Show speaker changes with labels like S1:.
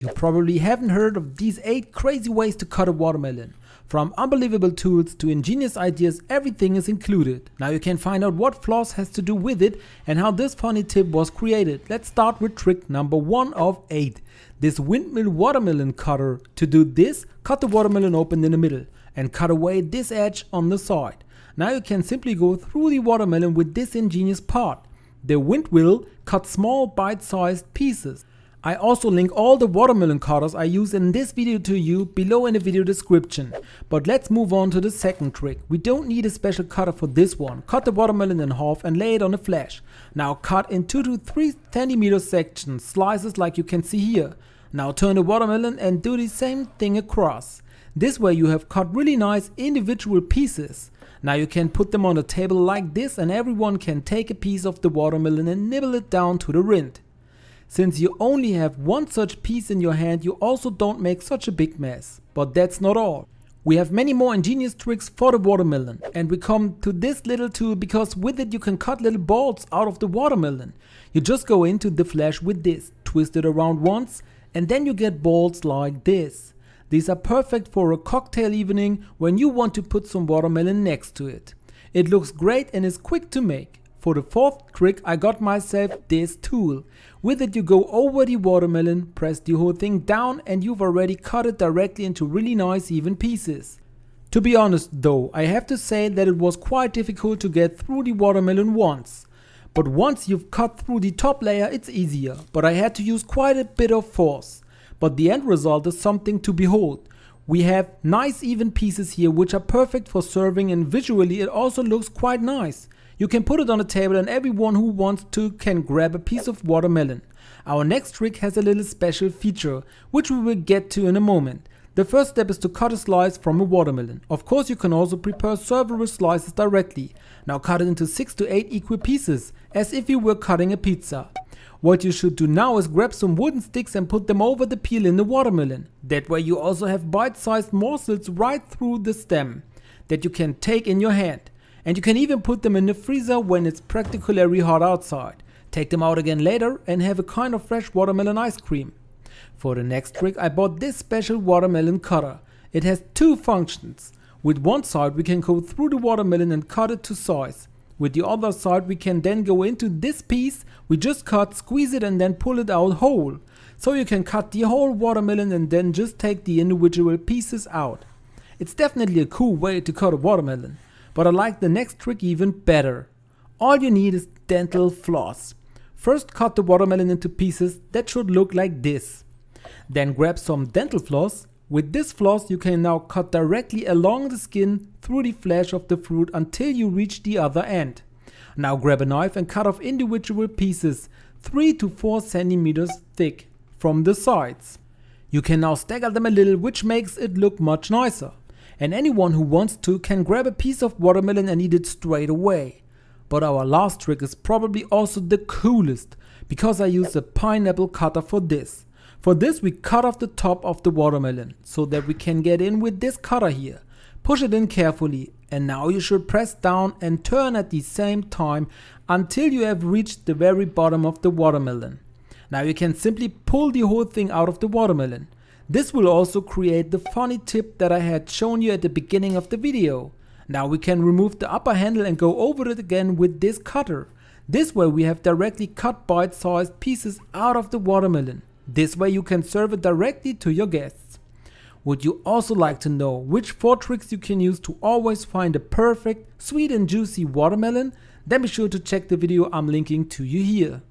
S1: You probably haven't heard of these 8 crazy ways to cut a watermelon. From unbelievable tools to ingenious ideas, everything is included. Now you can find out what floss has to do with it and how this funny tip was created. Let's start with trick number 1 of 8. This windmill watermelon cutter. To do this, cut the watermelon open in the middle and cut away this edge on the side. Now you can simply go through the watermelon with this ingenious part. The windmill cuts small bite-sized pieces. I also link all the watermelon cutters I use in this video to you below in the video description. But let's move on to the second trick. We don't need a special cutter for this one. Cut the watermelon in half and lay it on a flash. Now cut in 2 to 3 cm sections, slices like you can see here. Now turn the watermelon and do the same thing across. This way you have cut really nice individual pieces. Now you can put them on a table like this and everyone can take a piece of the watermelon and nibble it down to the rind. Since you only have one such piece in your hand, you also don't make such a big mess. But that's not all. We have many more ingenious tricks for the watermelon, and we come to this little tool because with it you can cut little balls out of the watermelon. You just go into the flash with this, twist it around once, and then you get balls like this. These are perfect for a cocktail evening when you want to put some watermelon next to it. It looks great and is quick to make. For the fourth trick, I got myself this tool. With it you go over the watermelon, press the whole thing down and you've already cut it directly into really nice even pieces. To be honest though, I have to say that it was quite difficult to get through the watermelon once. But once you've cut through the top layer it's easier, but I had to use quite a bit of force. But the end result is something to behold. We have nice even pieces here which are perfect for serving, and visually it also looks quite nice. You can put it on a table and everyone who wants to can grab a piece of watermelon. Our next trick has a little special feature, which we will get to in a moment. The first step is to cut a slice from a watermelon. Of course you can also prepare several slices directly. Now cut it into 6 to 8 equal pieces, as if you were cutting a pizza. What you should do now is grab some wooden sticks and put them over the peel in the watermelon. That way you also have bite-sized morsels right through the stem that you can take in your hand. And you can even put them in the freezer when it's particularly hot outside. Take them out again later and have a kind of fresh watermelon ice cream. For the next trick I bought this special watermelon cutter. It has 2 functions. With one side we can go through the watermelon and cut it to size. With the other side we can then go into this piece we just cut, squeeze it and then pull it out whole. So you can cut the whole watermelon and then just take the individual pieces out. It's definitely a cool way to cut a watermelon. But I like the next trick even better. All you need is dental floss. First cut the watermelon into pieces that should look like this. Then grab some dental floss. With this floss you can now cut directly along the skin through the flesh of the fruit until you reach the other end. Now grab a knife and cut off individual pieces 3 to 4 centimeters thick from the sides. You can now stagger them a little, which makes it look much nicer. And anyone who wants to can grab a piece of watermelon and eat it straight away. But our last trick is probably also the coolest, because I used a pineapple cutter for this. For this we cut off the top of the watermelon, so that we can get in with this cutter here. Push it in carefully, and now you should press down and turn at the same time until you have reached the very bottom of the watermelon. Now you can simply pull the whole thing out of the watermelon. This will also create the funny tip that I had shown you at the beginning of the video. Now we can remove the upper handle and go over it again with this cutter. This way we have directly cut bite-sized pieces out of the watermelon. This way you can serve it directly to your guests. Would you also like to know which 4 tricks you can use to always find a perfect, sweet and juicy watermelon? Then be sure to check the video I'm linking to you here.